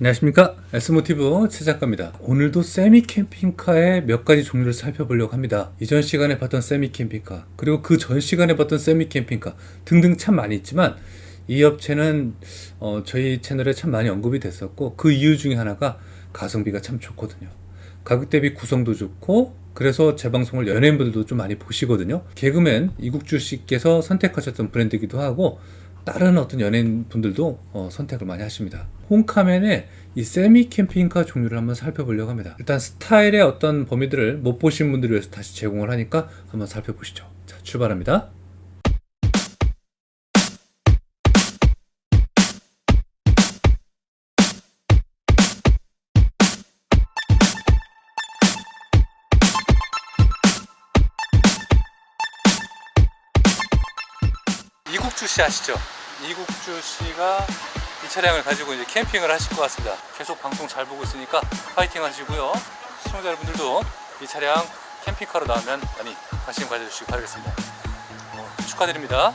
안녕하십니까, S모티브 최 작가입니다. 오늘도 세미 캠핑카의 몇 가지 종류를 살펴보려고 합니다. 이전 시간에 봤던 세미 캠핑카, 그리고 그 전 시간에 봤던 세미 캠핑카 등등 참 많이 있지만, 이 업체는 저희 채널에 참 많이 언급이 됐었고, 그 이유 중에 하나가 가성비가 참 좋거든요. 가격 대비 구성도 좋고, 그래서 제 방송을 연예인분들도 좀 많이 보시거든요. 개그맨 이국주 씨께서 선택하셨던 브랜드이기도 하고, 다른 어떤 연예인분들도 선택을 많이 하십니다. 홈카멘의 이 세미 캠핑카 종류를 한번 살펴보려고 합니다. 일단 스타일의 어떤 범위들을 못 보신 분들을 위해서 다시 제공을 하니까 한번 살펴보시죠. 자, 출발합니다. 이국주 씨 아시죠? 이국주 씨가 이 차량을 가지고 이제 캠핑을 하실 것 같습니다. 계속 방송 잘 보고 있으니까 파이팅 하시고요. 시청자 여러분들도 이 차량 캠핑카로 나오면 많이 관심 가져주시기 바라겠습니다. 축하드립니다.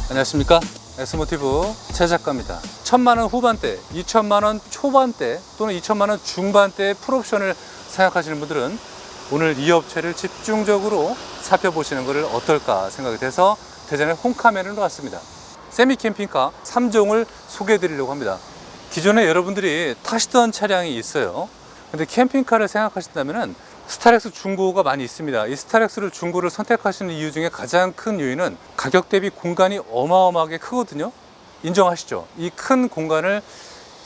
안녕하십니까, S모티브 최 작가입니다. 1000만원 후반대, 2000만원 초반대 또는 2000만원 중반대의 풀옵션을 생각하시는 분들은 오늘 이 업체를 집중적으로 살펴보시는 것을 어떨까 생각이 돼서 대전의 홈카멘으로 왔습니다. 세미 캠핑카 3종을 소개해 드리려고 합니다. 기존에 여러분들이 타시던 차량이 있어요. 근데 캠핑카를 생각하신다면 스타렉스 중고가 많이 있습니다. 이 스타렉스를 중고를 선택하시는 이유 중에 가장 큰 요인은 가격 대비 공간이 어마어마하게 크거든요. 인정하시죠? 이 큰 공간을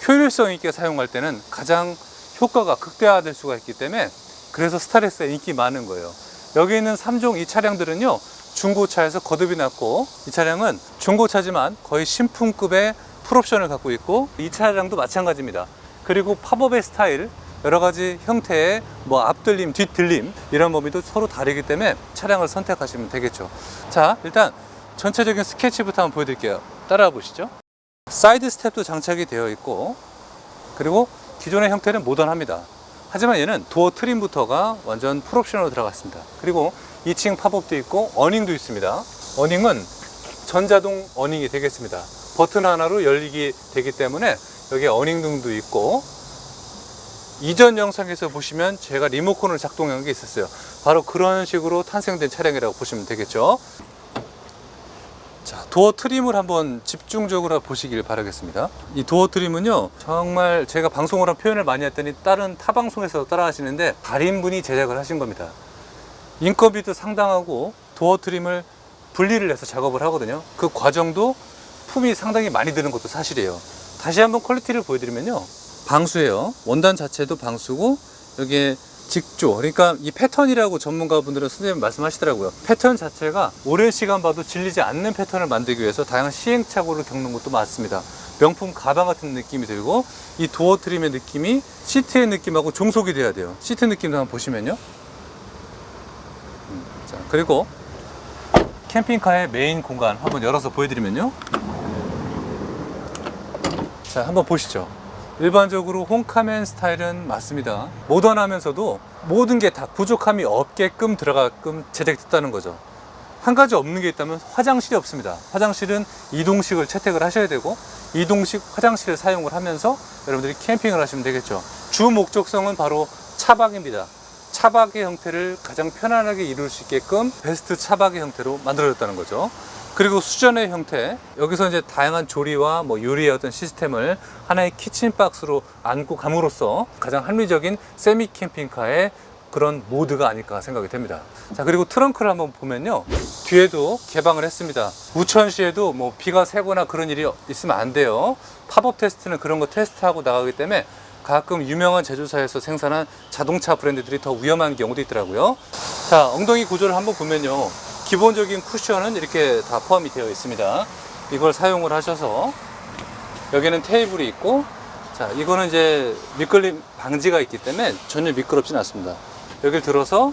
효율성 있게 사용할 때는 가장 효과가 극대화될 수가 있기 때문에, 그래서 스타렉스에 인기 많은 거예요. 여기 있는 3종 이 차량들은요, 중고차에서 거듭이 났고, 이 차량은 중고차지만 거의 신품급의 풀옵션을 갖고 있고, 이 차량도 마찬가지입니다. 그리고 팝업의 스타일, 여러 가지 형태의 앞들림, 뒷들림 이런 범위도 서로 다르기 때문에 차량을 선택하시면 되겠죠. 자, 일단 전체적인 스케치부터 한번 보여드릴게요. 따라와 보시죠. 사이드 스텝도 장착이 되어 있고, 그리고 기존의 형태는 모던합니다. 하지만 얘는 도어 트림부터가 완전 풀옵션으로 들어갔습니다. 그리고 2층 팝업도 있고 어닝도 있습니다. 어닝은 전자동 어닝이 되겠습니다. 버튼 하나로 열리게 되기 때문에 여기에 어닝 등도 있고, 이전 영상에서 보시면 제가 리모컨을 작동한 게 있었어요. 바로 그런 식으로 탄생된 차량이라고 보시면 되겠죠. 자, 도어 트림을 한번 집중적으로 보시길 바라겠습니다. 이 도어 트림은요, 정말 제가 방송으로 표현을 많이 했더니 다른 타 방송에서 따라 하시는데 달인분이 제작을 하신 겁니다. 인건비도 상당하고 도어 트림을 분리를 해서 작업을 하거든요. 그 과정도 품이 상당히 많이 드는 것도 사실이에요. 다시 한번 퀄리티를 보여드리면요, 방수예요. 원단 자체도 방수고, 여기에 직조, 그러니까 이 패턴이라고 전문가분들은 선생님 말씀하시더라고요. 패턴 자체가 오랜 시간 봐도 질리지 않는 패턴을 만들기 위해서 다양한 시행착오를 겪는 것도 많습니다. 명품 가방 같은 느낌이 들고, 이 도어 트림의 느낌이 시트의 느낌하고 종속이 돼야 돼요. 시트 느낌도 한번 보시면요. 자, 그리고 캠핑카의 메인 공간 한번 열어서 보여드리면요. 자, 한번 보시죠. 일반적으로 홈카멘 스타일은 맞습니다. 모던하면서도 모든 게 다 부족함이 없게끔 들어가끔 제작됐다는 거죠. 한 가지 없는 게 있다면 화장실이 없습니다. 화장실은 이동식을 채택을 하셔야 되고, 이동식 화장실을 사용을 하면서 여러분들이 캠핑을 하시면 되겠죠. 주 목적성은 바로 차박입니다. 차박의 형태를 가장 편안하게 이룰 수 있게끔 베스트 차박의 형태로 만들어졌다는 거죠. 그리고 수전의 형태, 여기서 이제 다양한 조리와 요리의 어떤 시스템을 하나의 키친박스로 안고 감으로써 가장 합리적인 세미 캠핑카의 그런 모드가 아닐까 생각이 됩니다. 자, 그리고 트렁크를 한번 보면요, 뒤에도 개방을 했습니다. 우천시에도 비가 새거나 그런 일이 있으면 안 돼요. 팝업 테스트는 그런 거 테스트하고 나가기 때문에 가끔 유명한 제조사에서 생산한 자동차 브랜드들이 더 위험한 경우도 있더라고요. 자, 엉덩이 구조를 한번 보면요, 기본적인 쿠션은 이렇게 다 포함이 되어 있습니다. 이걸 사용을 하셔서 여기는 테이블이 있고, 자, 이거는 이제 미끌림 방지가 있기 때문에 전혀 미끄럽진 않습니다. 여기를 들어서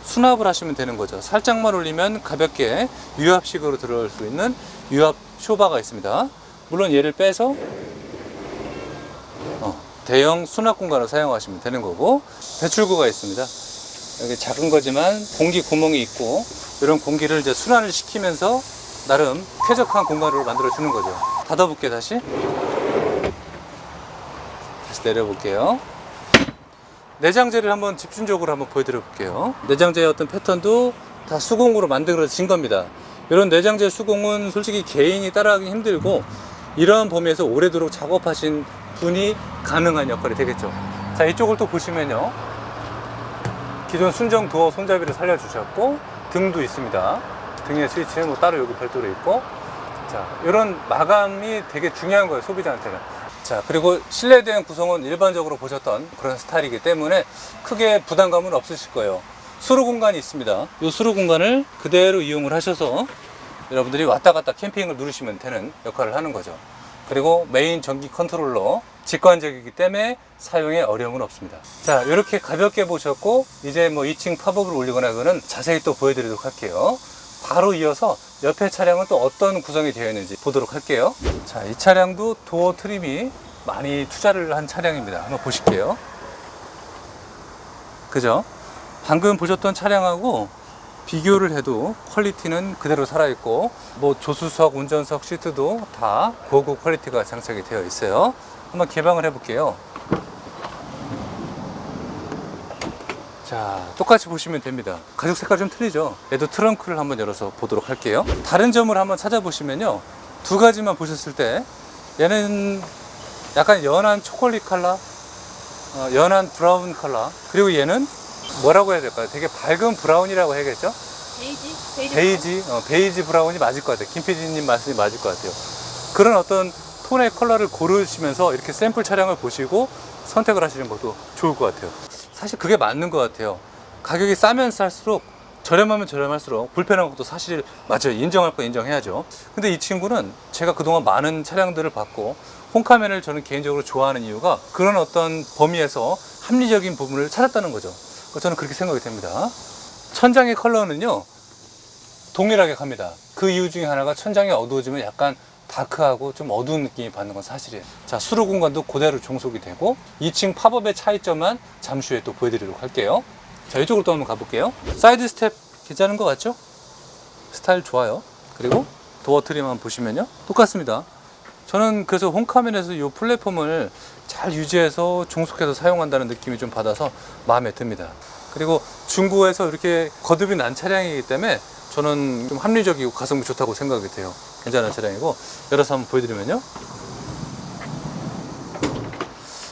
수납을 하시면 되는 거죠. 살짝만 올리면 가볍게 유압식으로 들어올 수 있는 유압 쇼바가 있습니다. 물론 얘를 빼서 대형 수납 공간을 사용하시면 되는 거고, 배출구가 있습니다. 여기 작은 거지만 공기 구멍이 있고, 이런 공기를 이제 순환을 시키면서 나름 쾌적한 공간으로 만들어 주는 거죠. 닫아볼게요. 다시 내려볼게요. 내장재를 한번 집중적으로 한번 보여드려 볼게요. 내장재의 어떤 패턴도 다 수공으로 만들어진 겁니다. 이런 내장재 수공은 솔직히 개인이 따라하기 힘들고 이러한 범위에서 오래도록 작업하신 분이 가능한 역할이 되겠죠. 자, 이쪽을 또 보시면요, 기존 순정 도어 손잡이를 살려주셨고 등도 있습니다. 등의 스위치는 뭐 따로 여기 별도로 있고, 자, 이런 마감이 되게 중요한 거예요, 소비자한테는. 자, 그리고 실내에 대한 구성은 일반적으로 보셨던 그런 스타일이기 때문에 크게 부담감은 없으실 거예요. 수로 공간이 있습니다. 이 수로 공간을 그대로 이용을 하셔서 여러분들이 왔다 갔다 캠핑을 누르시면 되는 역할을 하는 거죠. 그리고 메인 전기 컨트롤러 직관적이기 때문에 사용에 어려움은 없습니다. 자, 이렇게 가볍게 보셨고, 이제 뭐 2층 팝업을 올리거나 그거는 자세히 또 보여드리도록 할게요. 바로 이어서 옆에 차량은 또 어떤 구성이 되어 있는지 보도록 할게요. 자, 이 차량도 도어 트림이 많이 투자를 한 차량입니다. 한번 보실게요. 그죠? 방금 보셨던 차량하고 비교를 해도 퀄리티는 그대로 살아있고, 뭐 조수석, 운전석 시트도 다 고급 퀄리티가 장착이 되어 있어요. 한번 개방을 해볼게요. 자, 똑같이 보시면 됩니다. 가죽 색깔 좀 틀리죠? 얘도 트렁크를 한번 열어서 보도록 할게요. 다른 점을 한번 찾아보시면요, 두 가지만 보셨을 때 얘는 약간 연한 초콜릿 컬러, 연한 브라운 컬러, 그리고 얘는 뭐라고 해야 될까요? 되게 밝은 브라운이라고 해야겠죠? 베이지 브라운이 맞을 것 같아요. 김 PD님 말씀이 맞을 것 같아요. 그런 어떤 톤의 컬러를 고르시면서 이렇게 샘플 차량을 보시고 선택을 하시는 것도 좋을 것 같아요. 사실 그게 맞는 것 같아요. 가격이 싸면 쌀수록, 저렴하면 저렴할수록 불편한 것도 사실 맞아요. 인정할 거 인정해야죠. 근데 이 친구는 제가 그동안 많은 차량들을 봤고 홈카멘을 저는 개인적으로 좋아하는 이유가 그런 어떤 범위에서 합리적인 부분을 찾았다는 거죠. 저는 그렇게 생각이 됩니다. 천장의 컬러는요, 동일하게 갑니다. 그 이유 중에 하나가 천장이 어두워지면 약간 다크하고 좀 어두운 느낌이 받는 건 사실이에요. 자, 수로 공간도 그대로 종속이 되고 2층 팝업의 차이점만 잠시 후에 또 보여드리도록 할게요. 자, 이쪽으로 또 한번 가볼게요. 사이드 스텝 괜찮은 것 같죠? 스타일 좋아요. 그리고 도어 트림 한번 보시면요, 똑같습니다. 저는 그래서 홈카멘에서 이 플랫폼을 잘 유지해서 종속해서 사용한다는 느낌이 좀 받아서 마음에 듭니다. 그리고 중고에서 이렇게 거듭이 난 차량이기 때문에 저는 좀 합리적이고 가성비 좋다고 생각이 돼요. 괜찮은 차량이고, 열어서 한번 보여드리면요,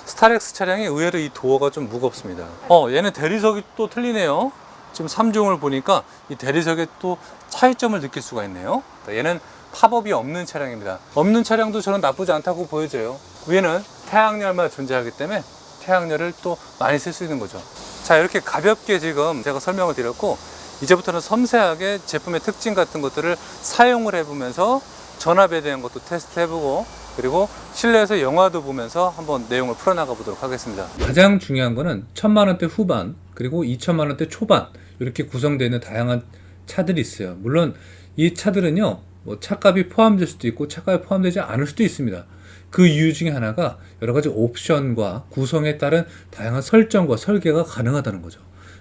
스타렉스 차량이 의외로 이 도어가 좀 무겁습니다. 얘는 대리석이 또 틀리네요. 지금 3종을 보니까 이 대리석에 또 차이점을 느낄 수가 있네요. 얘는 팝업이 없는 차량입니다. 없는 차량도 저는 나쁘지 않다고 보여져요. 위에는 태양열만 존재하기 때문에 태양열을 또 많이 쓸 수 있는 거죠. 자, 이렇게 가볍게 지금 제가 설명을 드렸고, 이제부터는 섬세하게 제품의 특징 같은 것들을 사용을 해보면서 전압에 대한 것도 테스트 해보고, 그리고 실내에서 영화도 보면서 한번 내용을 풀어나가 보도록 하겠습니다. 가장 중요한 거는 1000만원대 후반 그리고 2000만원대 초반 이렇게 구성되어 있는 다양한 차들이 있어요. 물론 이 차들은요, 뭐 차값이 포함될 수도 있고 차값이 포함되지 않을 수도 있습니다. 그 이유 중에 하나가 여러 가지 옵션과 구성에 따른 다양한 설정과 설계가 가능하다는 거죠.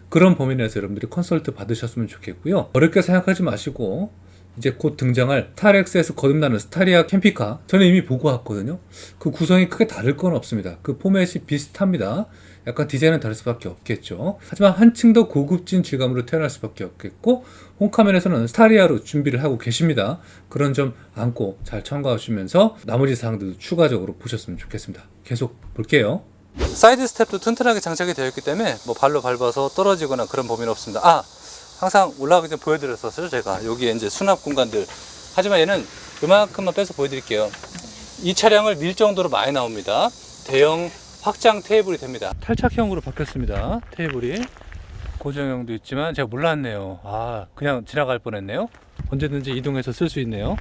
그런 범위 내에서 여러분들이 컨설트 받으셨으면 좋겠고요. 어렵게 생각하지 마시고, 이제 곧 등장할 스타렉스에서 거듭나는 스타리아 캠핑카, 저는 이미 보고 왔거든요. 그 구성이 크게 다를 건 없습니다. 그 포맷이 비슷합니다. 약간 디자인은 다를 수밖에 없겠죠. 하지만 한층 더 고급진 질감으로 태어날 수밖에 없겠고, 홈카멘에서는 스타리아로 준비를 하고 계십니다. 그런 점 안고 잘 참고하시면서 나머지 사항들도 추가적으로 보셨으면 좋겠습니다. 계속 볼게요. 사이드 스텝도 튼튼하게 장착이 되어 있기 때문에 뭐 발로 밟아서 떨어지거나 그런 범위는 없습니다. 항상 올라가기 전에 보여드렸었어요, 제가. 여기에 이제 수납 공간들. 하지만 얘는 이만큼만 빼서 보여드릴게요. 이 차량을 밀 정도로 많이 나옵니다. 대형 확장 테이블이 됩니다. 탈착형으로 바뀌었습니다. 테이블이 고정형도 있지만 제가 몰랐네요. 그냥 지나갈 뻔했네요. 언제든지 이동해서 쓸 수 있네요.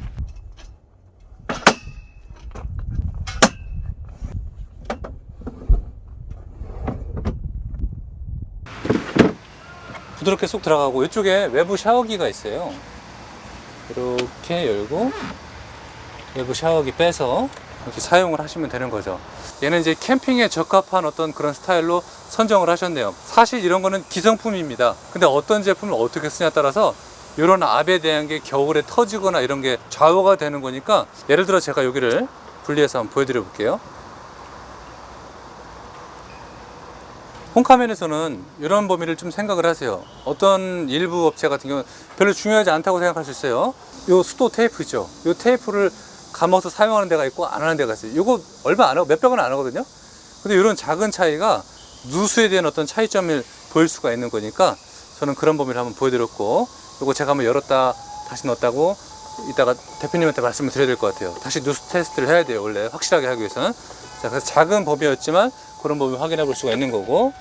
부드럽게 쏙 들어가고, 이쪽에 외부 샤워기가 있어요. 이렇게 열고 외부 샤워기 빼서 이렇게 사용을 하시면 되는 거죠. 얘는 이제 캠핑에 적합한 어떤 그런 스타일로 선정을 하셨네요. 사실 이런 거는 기성품입니다. 근데 어떤 제품을 어떻게 쓰냐에 따라서 이런 압에 대한 게 겨울에 터지거나 이런 게 좌우가 되는 거니까, 예를 들어 제가 여기를 분리해서 한번 보여드려 볼게요. 홈카면에서는 이런 범위를 좀 생각을 하세요. 어떤 일부 업체 같은 경우는 별로 중요하지 않다고 생각할 수 있어요. 요 수도 테이프 있죠. 요 테이프를 감아서 사용하는 데가 있고 안 하는 데가 있어요. 이거 얼마 안 하고 몇백원 안 하거든요. 근데 이런 작은 차이가 누수에 대한 어떤 차이점을 보일 수가 있는 거니까 저는 그런 범위를 한번 보여드렸고, 이거 제가 한번 열었다 다시 넣었다고 이따가 대표님한테 말씀을 드려야 될 것 같아요. 다시 누수 테스트를 해야 돼요. 원래 확실하게 하기 위해서는. 자, 그래서 작은 범위였지만 그런 범위 확인해 볼 수가 있는 거고,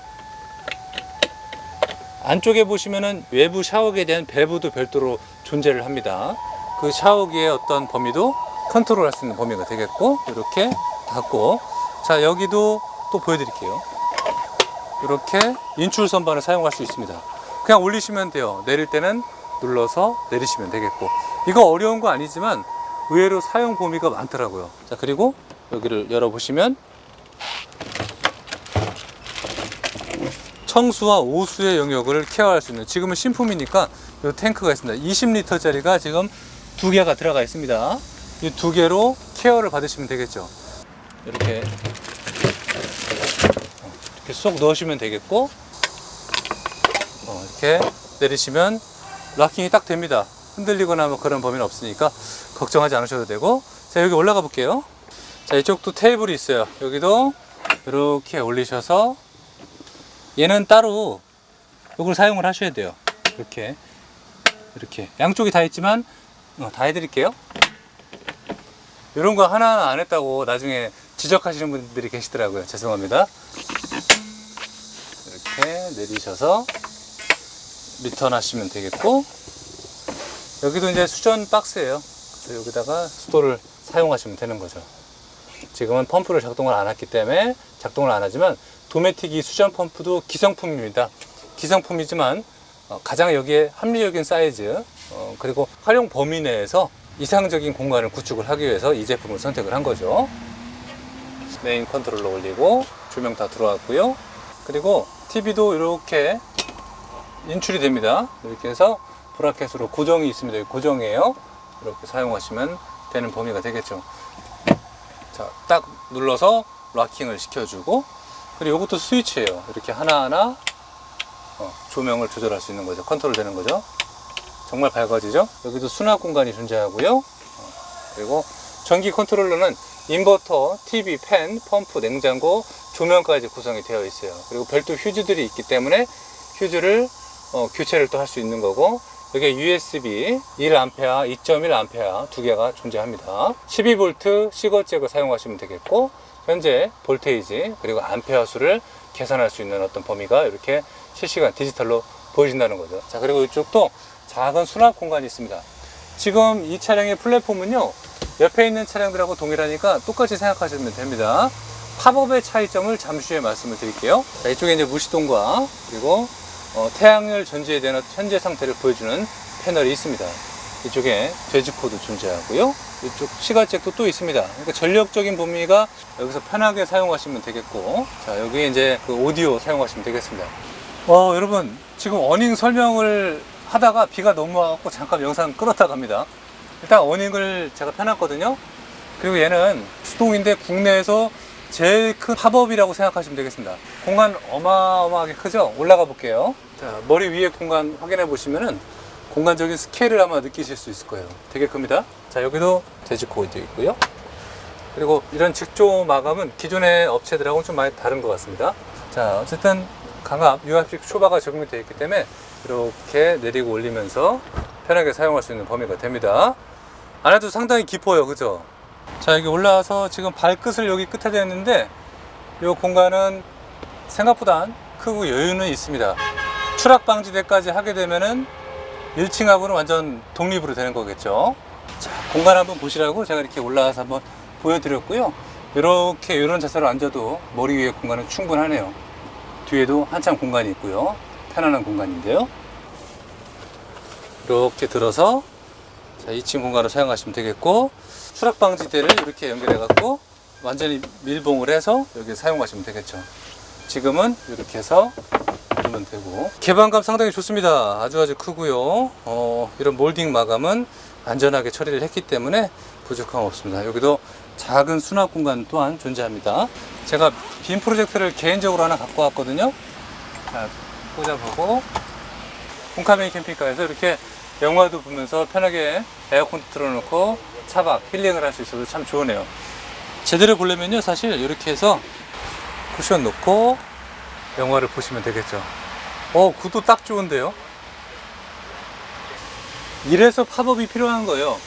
안쪽에 보시면은 외부 샤워기에 대한 밸브도 별도로 존재를 합니다. 그 샤워기의 어떤 범위도 컨트롤 할 수 있는 범위가 되겠고, 이렇게 닫고, 자, 여기도 또 보여드릴게요. 이렇게 인출 선반을 사용할 수 있습니다. 그냥 올리시면 돼요. 내릴 때는 눌러서 내리시면 되겠고, 이거 어려운 거 아니지만 의외로 사용 범위가 많더라고요. 자, 그리고 여기를 열어보시면 청수와 오수의 영역을 케어할 수 있는, 지금은 신품이니까 이 탱크가 있습니다. 20리터짜리가 지금 2개가 들어가 있습니다. 이 2개로 케어를 받으시면 되겠죠. 이렇게 쏙 넣으시면 되겠고, 이렇게 내리시면 락킹이 딱 됩니다. 흔들리거나 뭐 그런 범위는 없으니까 걱정하지 않으셔도 되고, 자, 여기 올라가 볼게요. 자, 이쪽도 테이블이 있어요. 여기도 이렇게 올리셔서, 얘는 따로 이걸 사용을 하셔야 돼요. 이렇게 양쪽이 다 있지만 다 해드릴게요. 이런 거 하나하나 안 했다고 나중에 지적하시는 분들이 계시더라고요. 죄송합니다. 이렇게 내리셔서 리턴 하시면 되겠고, 여기도 이제 수전 박스예요. 그래서 여기다가 수도를 사용하시면 되는 거죠. 지금은 펌프를 작동을 안 했기 때문에 작동을 안 하지만, 도메틱 이 수전 펌프도 기성품입니다. 기성품이지만 가장 여기에 합리적인 사이즈, 그리고 활용 범위 내에서 이상적인 공간을 구축을 하기 위해서 이 제품을 선택을 한 거죠. 메인 컨트롤러 올리고 조명 다 들어왔고요. 그리고 TV도 이렇게 인출이 됩니다. 이렇게 해서 브라켓으로 고정이 있습니다. 여기 고정이에요. 이렇게 사용하시면 되는 범위가 되겠죠. 자, 딱 눌러서 락킹을 시켜주고, 그리고 이것도 스위치예요. 이렇게 하나하나 조명을 조절할 수 있는 거죠. 컨트롤 되는 거죠. 정말 밝아지죠. 여기도 수납 공간이 존재하고요. 그리고 전기 컨트롤러는 인버터, TV, 팬, 펌프, 냉장고, 조명까지 구성이 되어 있어요. 그리고 별도 휴즈들이 있기 때문에 휴즈를 교체를 또 할 수 있는 거고, 여기에 USB 1A, 2.1A 두 개가 존재합니다. 12V 시거 잭을 사용하시면 되겠고, 현재 볼테이지 그리고 암페어 수를 계산할 수 있는 어떤 범위가 이렇게 실시간 디지털로 보여진다는 거죠. 자, 그리고 이쪽도 작은 수납 공간이 있습니다. 지금 이 차량의 플랫폼은요, 옆에 있는 차량들하고 동일하니까 똑같이 생각하시면 됩니다. 팝업의 차이점을 잠시 후에 말씀을 드릴게요. 자, 이쪽에 이제 무시동과 그리고 태양열 전지에 대한 현재 상태를 보여주는 패널이 있습니다. 이쪽에 돼지코드 존재하고요. 이쪽 시가잭도 또 있습니다. 그러니까 전력적인 범위가 여기서 편하게 사용하시면 되겠고, 자, 여기에 이제 그 오디오 사용하시면 되겠습니다. 여러분, 지금 어닝 설명을 하다가 비가 너무 와갖고 잠깐 영상 끌었다 갑니다. 일단 어닝을 제가 펴놨거든요. 그리고 얘는 수동인데 국내에서 제일 큰 팝업이라고 생각하시면 되겠습니다. 공간 어마어마하게 크죠? 올라가 볼게요. 자, 머리 위에 공간 확인해 보시면은 공간적인 스케일을 아마 느끼실 수 있을 거예요. 되게 큽니다. 자, 여기도 돼지코드 있고요. 그리고 이런 직조 마감은 기존의 업체들하고는 좀 많이 다른 것 같습니다. 자, 어쨌든 강압, 유압식 초바가 적용이 되어 있기 때문에 이렇게 내리고 올리면서 편하게 사용할 수 있는 범위가 됩니다. 안에도 상당히 깊어요. 그죠? 자, 여기 올라와서 지금 발끝을 여기 끝에 대었는데, 이 공간은 생각보다 크고 여유는 있습니다. 추락 방지대까지 하게 되면은 1층하고는 완전 독립으로 되는 거겠죠. 자, 공간 한번 보시라고 제가 이렇게 올라와서 한번 보여드렸고요. 이렇게 이런 자세로 앉아도 머리 위에 공간은 충분하네요. 뒤에도 한참 공간이 있고요. 편안한 공간인데요. 이렇게 들어서, 자, 2층 공간으로 사용하시면 되겠고, 추락 방지대를 이렇게 연결해 갖고 완전히 밀봉을 해서 여기 사용하시면 되겠죠. 지금은 이렇게 해서 하면 되고, 개방감 상당히 좋습니다. 아주 크고요. 이런 몰딩 마감은 안전하게 처리를 했기 때문에 부족함 없습니다. 여기도 작은 수납 공간 또한 존재합니다. 제가 빔 프로젝터를 개인적으로 하나 갖고 왔거든요. 자, 꽂아보고, 홈카메이 캠핑카에서 이렇게 영화도 보면서 편하게 에어컨도 틀어놓고 차박, 힐링을 할 수 있어서 참 좋으네요. 제대로 보려면요, 사실 이렇게 해서 쿠션 놓고 영화를 보시면 되겠죠. 구도 딱 좋은데요. 이래서 팝업이 필요한 거예요.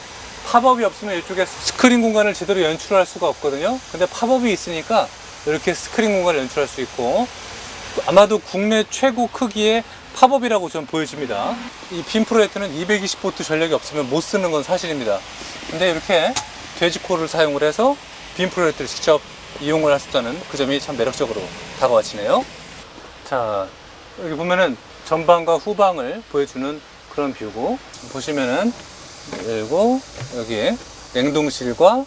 팝업이 없으면 이쪽에 스크린 공간을 제대로 연출할 수가 없거든요. 근데 팝업이 있으니까 이렇게 스크린 공간을 연출할 수 있고, 아마도 국내 최고 크기의 팝업이라고 저는 보여집니다. 이 빔 프로젝터는 220V 전력이 없으면 못 쓰는 건 사실입니다. 근데 이렇게 돼지코를 사용을 해서 빔 프로젝터를 직접 이용을 할 수 있다는 그 점이 참 매력적으로 다가와지네요. 자, 여기 보면은 전방과 후방을 보여주는 그런 뷰고, 보시면은 열고 여기에 냉동실과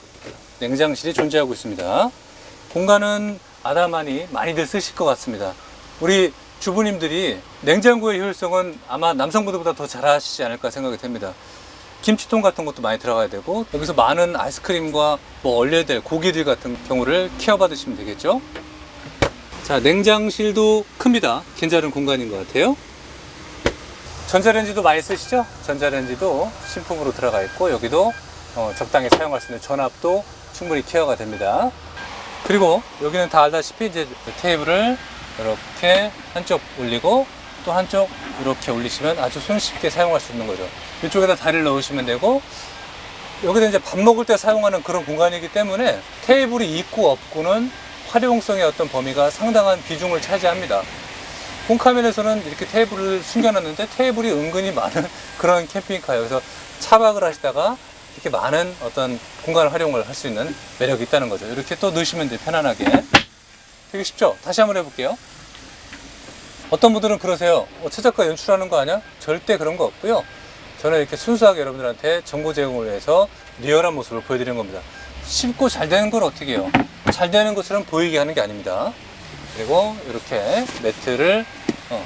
냉장실이 존재하고 있습니다. 공간은 아담하니 많이들 쓰실 것 같습니다. 우리 주부님들이 냉장고의 효율성은 아마 남성분들보다 더 잘 하시지 않을까 생각이 됩니다. 김치통 같은 것도 많이 들어가야 되고, 여기서 많은 아이스크림과 뭐 얼려야 될 고기들 같은 경우를 케어받으시면 되겠죠. 자, 냉장실도 큽니다. 괜찮은 공간인 것 같아요. 전자레인지도 많이 쓰시죠? 전자레인지도 신품으로 들어가 있고, 여기도 적당히 사용할 수 있는 전압도 충분히 케어가 됩니다. 그리고 여기는 다 알다시피 이제 테이블을 이렇게 한쪽 올리고 또 한쪽 이렇게 올리시면 아주 손쉽게 사용할 수 있는 거죠. 이쪽에다 다리를 넣으시면 되고, 여기다 이제 밥 먹을 때 사용하는 그런 공간이기 때문에 테이블이 있고 없고는 활용성의 어떤 범위가 상당한 비중을 차지합니다. 홈카면에서는 이렇게 테이블을 숨겨놨는데 테이블이 은근히 많은 그런 캠핑카예요. 그래서 차박을 하시다가 이렇게 많은 어떤 공간을 활용을 할 수 있는 매력이 있다는 거죠. 이렇게 또 넣으시면 돼요, 편안하게. 되게 쉽죠? 다시 한번 해볼게요. 어떤 분들은 그러세요. 최저가 연출하는 거 아니야? 절대 그런 거 없고요. 저는 이렇게 순수하게 여러분들한테 정보 제공을 위해서 리얼한 모습을 보여드리는 겁니다. 쉽고 잘 되는 걸 어떻게 해요? 잘 되는 것처럼 보이게 하는 게 아닙니다. 그리고 이렇게 매트를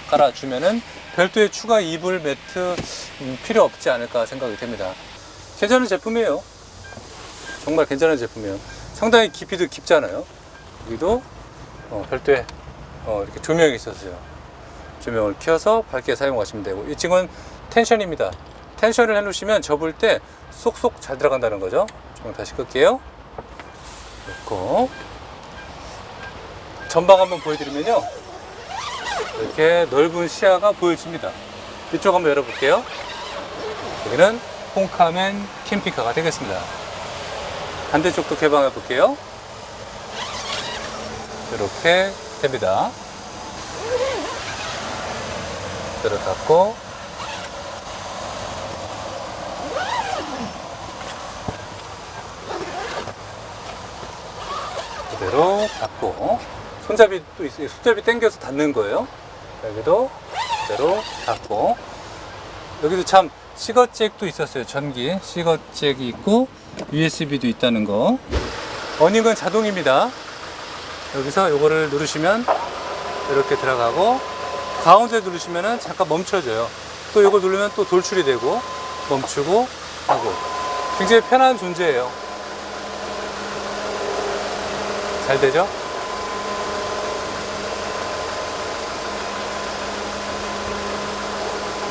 깔아주면은 별도의 추가 이불 매트 필요 없지 않을까 생각이 됩니다. 괜찮은 제품이에요. 정말 괜찮은 제품이에요. 상당히 깊이도 깊잖아요. 여기도 별도의 이렇게 조명이 있었어요. 조명을 켜서 밝게 사용하시면 되고, 이 지금 텐션입니다. 텐션을 해놓으시면 접을 때 쏙쏙 잘 들어간다는 거죠. 조명 다시 끌게요. 놓고 전방 한번 보여드리면요, 이렇게 넓은 시야가 보여집니다. 이쪽 한번 열어볼게요. 여기는 홈카멘 캠핑카가 되겠습니다. 반대쪽도 개방해 볼게요. 이렇게 됩니다. 그대로 닫고, 그대로 닫고, 손잡이도 있어요. 손잡이 당겨서 닫는 거예요. 여기도 그대로 닫고, 여기도 참 시거잭도 있었어요. 전기 시거잭이 있고 USB도 있다는 거. 어닝은 자동입니다. 여기서 이거를 누르시면 이렇게 들어가고, 가운데 누르시면 잠깐 멈춰져요. 또 이걸 누르면 또 돌출이 되고 멈추고 하고, 굉장히 편한 존재예요. 잘 되죠?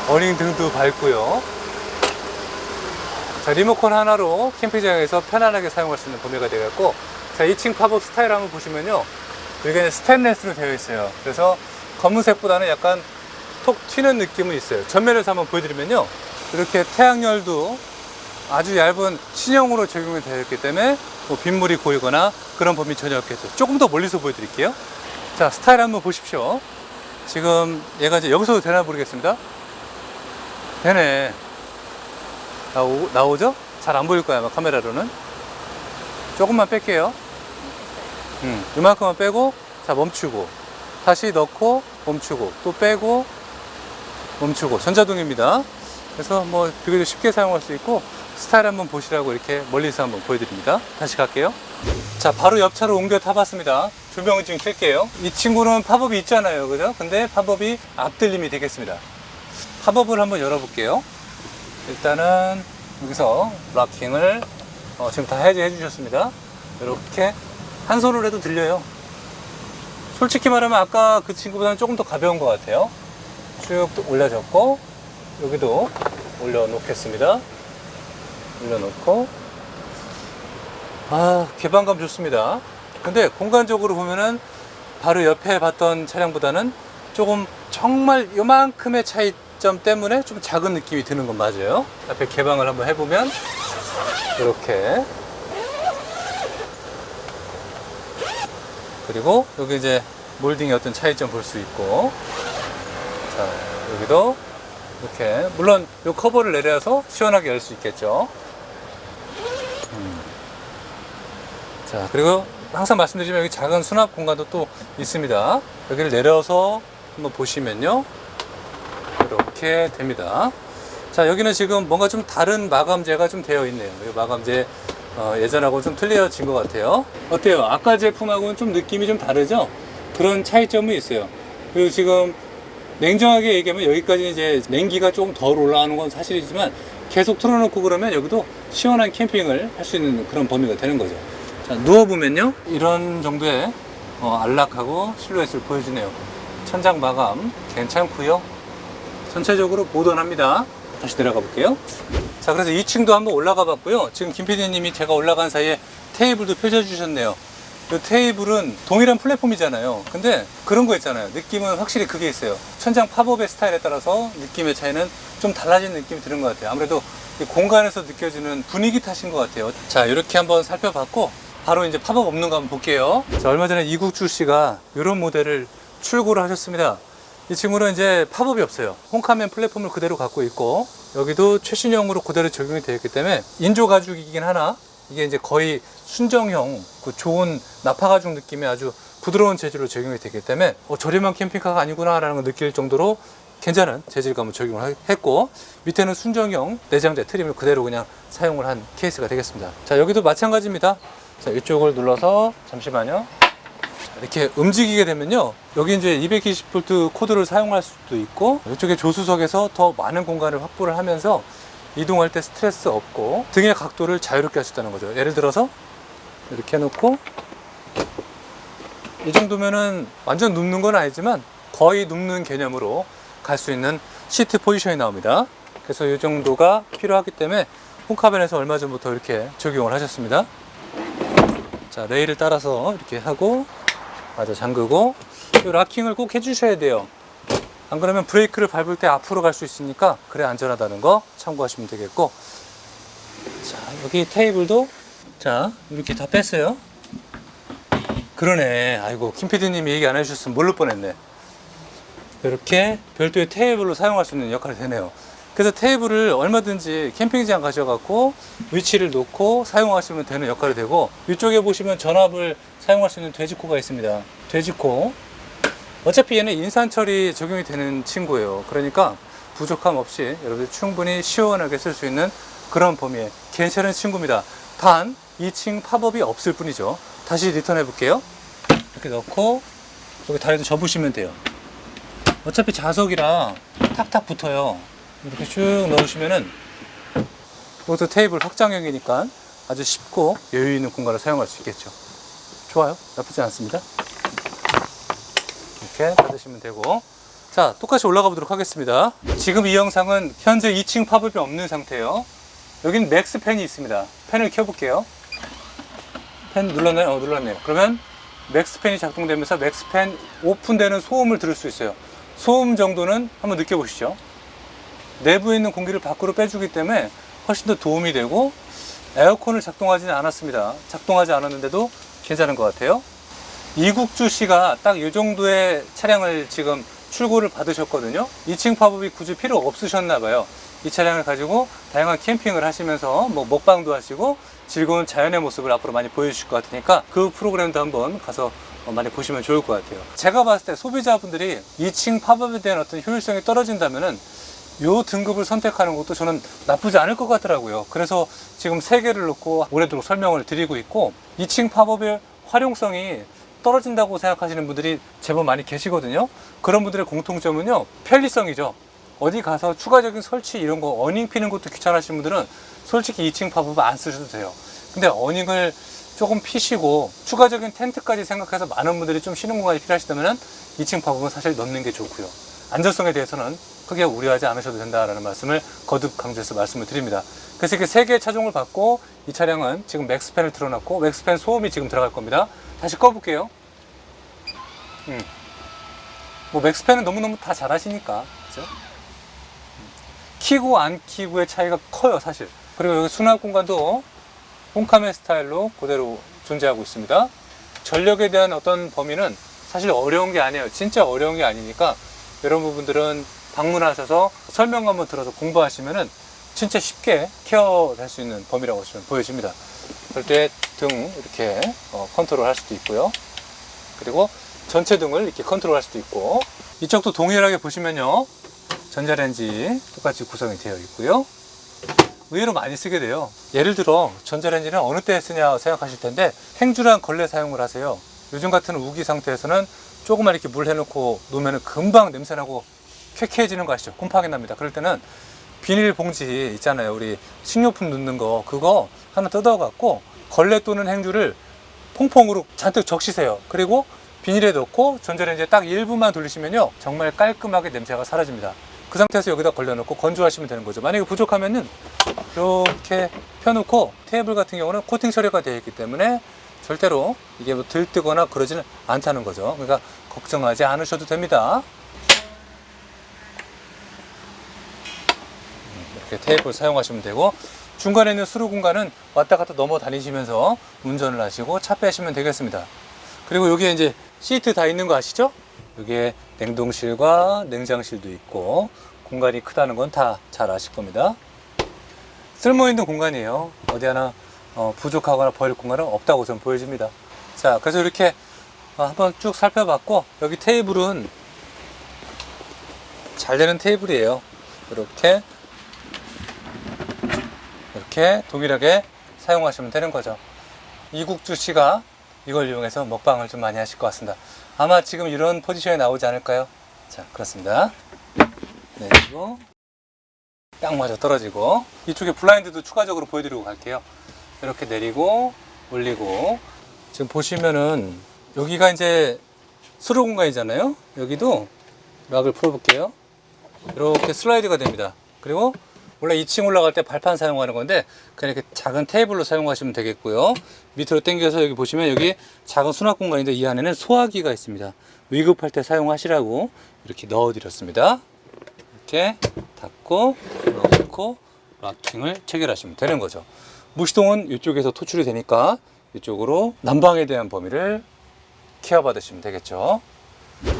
어닝 등도 밝고요. 자, 리모컨 하나로 캠핑장에서 편안하게 사용할 수 있는 범위가 되겠고, 자, 2층 팝업 스타일 한번 보시면요, 이게 스테인리스로 되어 있어요. 그래서 검은색보다는 약간 톡 튀는 느낌은 있어요. 전면에서 한번 보여드리면요, 이렇게 태양열도 아주 얇은 신형으로 적용이 되어 있기 때문에 뭐 빗물이 고이거나 그런 범위 전혀 없겠죠. 조금 더 멀리서 보여드릴게요. 자, 스타일 한번 보십시오. 지금 얘가 이제 여기서도 되나 모르겠습니다. 되네. 나오죠? 잘 안 보일 거야, 아마 카메라로는. 조금만 뺄게요. 이만큼만 빼고, 자, 멈추고, 다시 넣고, 멈추고, 또 빼고, 멈추고. 전자동입니다. 그래서 뭐 비교적 쉽게 사용할 수 있고, 스타일 한번 보시라고 이렇게 멀리서 한번 보여드립니다. 다시 갈게요. 자, 바로 옆차로 옮겨 타봤습니다. 조명을 지금 켤게요. 이 친구는 팝업이 있잖아요. 그죠? 근데 팝업이 앞들림이 되겠습니다. 팝업을 한번 열어볼게요. 일단은 여기서 락킹을 지금 다 해제해 주셨습니다. 이렇게 한 손으로 해도 들려요. 솔직히 말하면 아까 그 친구보다는 조금 더 가벼운 것 같아요. 쭉 올려줬고, 여기도 올려놓겠습니다. 올려놓고, 개방감 좋습니다. 근데 공간적으로 보면은 바로 옆에 봤던 차량보다는 조금 정말 요만큼의 차이점 때문에 좀 작은 느낌이 드는 건 맞아요. 앞에 개방을 한번 해보면 이렇게, 그리고 여기 이제 몰딩의 어떤 차이점 볼 수 있고, 자, 여기도 이렇게, 물론 이 커버를 내려서 시원하게 열 수 있겠죠. 자, 그리고 항상 말씀드리지만 여기 작은 수납 공간도 또 있습니다. 여기를 내려서 한번 보시면요, 이렇게 됩니다. 자, 여기는 지금 뭔가 좀 다른 마감재가 좀 되어 있네요. 이 마감재 예전하고 좀 틀려진 것 같아요. 어때요? 아까 제품하고는 좀 느낌이 좀 다르죠? 그런 차이점이 있어요. 그리고 지금 냉정하게 얘기하면 여기까지 이제 냉기가 조금 덜 올라가는 건 사실이지만 계속 틀어놓고 그러면 여기도 시원한 캠핑을 할 수 있는 그런 범위가 되는 거죠. 자, 누워보면요, 이런 정도의 안락하고 실루엣을 보여주네요. 천장 마감 괜찮고요. 전체적으로 모던합니다. 다시 내려가 볼게요. 자, 그래서 2층도 한번 올라가 봤고요. 지금 김 PD님이 제가 올라간 사이에 테이블도 펼쳐주셨네요. 이 테이블은 동일한 플랫폼이잖아요. 근데 그런 거 있잖아요. 느낌은 확실히 그게 있어요. 천장 팝업의 스타일에 따라서 느낌의 차이는 좀 달라진 느낌이 드는 것 같아요. 아무래도 이 공간에서 느껴지는 분위기 탓인 것 같아요. 자, 이렇게 한번 살펴봤고, 바로 이제 팝업 없는 거 한번 볼게요. 자, 얼마 전에 이국주 씨가 이런 모델을 출고를 하셨습니다. 이 친구는 이제 팝업이 없어요. 홈카멘 플랫폼을 그대로 갖고 있고, 여기도 최신형으로 그대로 적용이 되어 있기 때문에 인조 가죽이긴 하나, 이게 이제 거의 순정형, 그 좋은 나파 가죽 느낌의 아주 부드러운 재질로 적용이 되기 때문에 저렴한 캠핑카가 아니구나 라는 걸 느낄 정도로 괜찮은 재질감을 적용을 했고, 밑에는 순정형 내장재 트림을 그대로 그냥 사용을 한 케이스가 되겠습니다. 자, 여기도 마찬가지입니다. 자, 이쪽을 눌러서, 잠시만요. 자, 이렇게 움직이게 되면요, 여기 이제 220V 코드를 사용할 수도 있고, 이쪽에 조수석에서 더 많은 공간을 확보를 하면서 이동할 때 스트레스 없고 등의 각도를 자유롭게 할 수 있다는 거죠. 예를 들어서 이렇게 해놓고, 이 정도면은 완전 눕는 건 아니지만 거의 눕는 개념으로 갈 수 있는 시트 포지션이 나옵니다. 그래서 이 정도가 필요하기 때문에 홈카벤에서 얼마 전부터 이렇게 적용을 하셨습니다. 자, 레일을 따라서 이렇게 하고, 맞아, 잠그고, 이 락킹을 꼭 해주셔야 돼요. 안 그러면 브레이크를 밟을 때 앞으로 갈 수 있으니까 그래 안전하다는 거 참고하시면 되겠고, 자, 여기 테이블도, 자, 이렇게 다 뺐어요. 그러네. 아이고, 김 PD님이 얘기 안 해주셨으면 모를 뻔했네. 이렇게 별도의 테이블로 사용할 수 있는 역할이 되네요. 그래서 테이블을 얼마든지 캠핑장 가셔갖고 위치를 놓고 사용하시면 되는 역할이 되고, 이쪽에 보시면 전압을 사용할 수 있는 돼지코가 있습니다. 돼지코. 어차피 얘는 인산 처리 적용이 되는 친구예요. 그러니까 부족함 없이 여러분들 충분히 시원하게 쓸 수 있는 그런 범위의 괜찮은 친구입니다. 단 2층 팝업이 없을 뿐이죠. 다시 리턴해 볼게요. 이렇게 넣고 여기 다리도 접으시면 돼요. 어차피 자석이라 탁탁 붙어요. 이렇게 쭉 넣으시면은, 이것도 테이블 확장형이니까 아주 쉽고 여유 있는 공간을 사용할 수 있겠죠. 좋아요. 나쁘지 않습니다. 이렇게 닫으시면 되고, 자, 똑같이 올라가 보도록 하겠습니다. 지금 이 영상은 현재 2층 팝업이 없는 상태예요. 여기는 맥스 팬이 있습니다. 팬을 켜볼게요. 팬 눌렀나요? 눌렀네요. 그러면 맥스 팬이 작동되면서 맥스 팬 오픈되는 소음을 들을 수 있어요. 소음 정도는 한번 느껴보시죠. 내부에 있는 공기를 밖으로 빼주기 때문에 훨씬 더 도움이 되고, 에어컨을 작동하지는 않았습니다. 작동하지 않았는데도 괜찮은 것 같아요. 이국주 씨가 딱 이 정도의 차량을 지금 출고를 받으셨거든요. 2층 팝업이 굳이 필요 없으셨나 봐요. 이 차량을 가지고 다양한 캠핑을 하시면서 뭐 먹방도 하시고 즐거운 자연의 모습을 앞으로 많이 보여주실 것 같으니까 그 프로그램도 한번 가서 많이 보시면 좋을 것 같아요. 제가 봤을 때 소비자분들이 2층 팝업에 대한 어떤 효율성이 떨어진다면은 요 등급을 선택하는 것도 저는 나쁘지 않을 것 같더라고요. 그래서 지금 3개를 놓고 오래도록 설명을 드리고 있고, 2층 팝업의 활용성이 떨어진다고 생각하시는 분들이 제법 많이 계시거든요. 그런 분들의 공통점은요, 편리성이죠. 어디 가서 추가적인 설치 이런 거 어닝 피는 것도 귀찮으신 분들은 솔직히 2층 팝업을 안 쓰셔도 돼요. 근데 어닝을 조금 피시고 추가적인 텐트까지 생각해서 많은 분들이 좀 쉬는 공간이 필요하시다면 2층 팝업은 사실 넣는 게 좋고요. 안전성에 대해서는 크게 우려하지 않으셔도 된다라는 말씀을 거듭 강조해서 말씀을 드립니다. 그래서 이렇게 3개의 차종을 받고 이 차량은 지금 맥스팬을 틀어놨고 맥스팬 소음이 지금 들어갈 겁니다. 다시 꺼볼게요. 뭐 맥스팬은 너무너무 다 잘하시니까, 그죠? 키고 안 키고의 차이가 커요, 사실. 그리고 여기 수납 공간도 홈카메 스타일로 그대로 존재하고 있습니다. 전력에 대한 어떤 범위는 사실 어려운 게 아니에요. 진짜 어려운 게 아니니까 이런 부분들은 방문하셔서 설명 한번 들어서 공부하시면은 진짜 쉽게 케어할 수 있는 범위라고 보여집니다. 절대 등 이렇게 컨트롤 할 수도 있고요. 그리고 전체 등을 이렇게 컨트롤 할 수도 있고, 이쪽도 동일하게 보시면요, 전자레인지 똑같이 구성이 되어 있고요. 의외로 많이 쓰게 돼요. 예를 들어 전자레인지는 어느 때 쓰냐 생각하실 텐데 행주랑 걸레 사용을 하세요. 요즘 같은 우기 상태에서는 조금만 이렇게 물 해놓고 놓으면 금방 냄새나고 쾌쾌해지는 거 아시죠? 곰팡이 납니다. 그럴 때는 비닐 봉지 있잖아요, 우리 식료품 넣는 거, 그거 하나 뜯어 갖고 걸레 또는 행주를 퐁퐁으로 잔뜩 적시세요. 그리고 비닐에 넣고 전자레인지에 딱 1분만 돌리시면요, 정말 깔끔하게 냄새가 사라집니다. 그 상태에서 여기다 걸려놓고 건조하시면 되는 거죠. 만약에 부족하면은 이렇게 펴놓고, 테이블 같은 경우는 코팅 처리가 되어 있기 때문에 절대로 이게 뭐 들뜨거나 그러지는 않다는 거죠. 그러니까 걱정하지 않으셔도 됩니다. 이렇게 테이블 사용하시면 되고, 중간에 있는 수로 공간은 왔다 갔다 넘어 다니시면서 운전을 하시고 차 빼시면 되겠습니다. 그리고 여기에 이제 시트 다 있는 거 아시죠? 여기에 냉동실과 냉장실도 있고 공간이 크다는 건 다 잘 아실 겁니다. 쓸모있는 공간이에요. 어디 하나 부족하거나 버릴 공간은 없다고 좀 보여집니다. 자, 그래서 이렇게 한번 쭉 살펴봤고, 여기 테이블은 잘 되는 테이블이에요. 이렇게 동일하게 사용하시면 되는 거죠. 이국주 씨가 이걸 이용해서 먹방을 좀 많이 하실 것 같습니다. 아마 지금 이런 포지션에 나오지 않을까요? 자, 그렇습니다. 내리고 딱 맞아 떨어지고, 이쪽에 블라인드도 추가적으로 보여드리고 갈게요. 이렇게 내리고 올리고, 지금 보시면은 여기가 이제 수로 공간이잖아요. 여기도 락을 풀어볼게요. 이렇게 슬라이드가 됩니다. 그리고 원래 2층 올라갈 때 발판 사용하는 건데 그냥 이렇게 작은 테이블로 사용하시면 되겠고요. 밑으로 당겨서 여기 보시면 여기 작은 수납 공간인데 이 안에는 소화기가 있습니다. 위급할 때 사용하시라고 이렇게 넣어드렸습니다. 이렇게 닫고 넣고 락킹을 체결하시면 되는 거죠. 무시동은 이쪽에서 토출이 되니까 이쪽으로 난방에 대한 범위를 케어받으시면 되겠죠.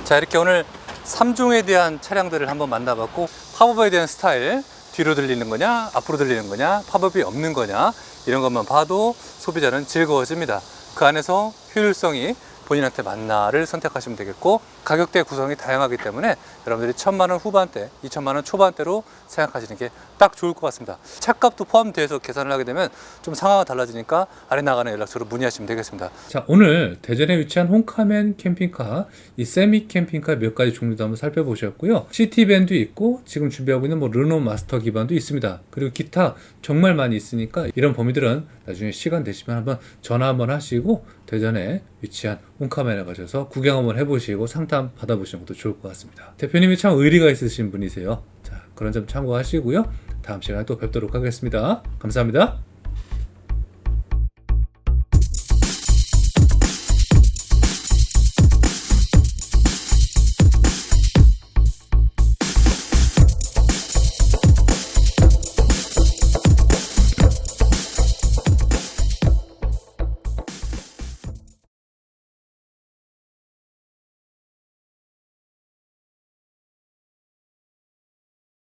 자, 이렇게 오늘 3종에 대한 차량들을 한번 만나봤고, 팝업에 대한 스타일, 뒤로 들리는 거냐 앞으로 들리는 거냐, 팝업이 없는 거냐, 이런 것만 봐도 소비자는 즐거워집니다. 그 안에서 효율성이 본인한테 맞나를 선택하시면 되겠고, 가격대 구성이 다양하기 때문에 여러분들이 1000만원 후반대, 2000만원 초반대로 생각하시는 게 딱 좋을 것 같습니다. 차값도 포함돼서 계산을 하게 되면 좀 상황이 달라지니까 아래 나가는 연락처로 문의하시면 되겠습니다. 자, 오늘 대전에 위치한 홈카멘 캠핑카, 이 세미 캠핑카 몇 가지 종류도 한번 살펴보셨고요. 시티밴도 있고 지금 준비하고 있는 뭐 르노 마스터 기반도 있습니다. 그리고 기타 정말 많이 있으니까 이런 범위들은 나중에 시간 되시면 한번 전화 한번 하시고 대전에 위치한 홈카멘에 가셔서 구경 한번 해보시고 상담 받아보시는 것도 좋을 것 같습니다. 대표님이 참 의리가 있으신 분이세요. 자, 그런 점 참고하시고요. 다음 시간에 또 뵙도록 하겠습니다. 감사합니다.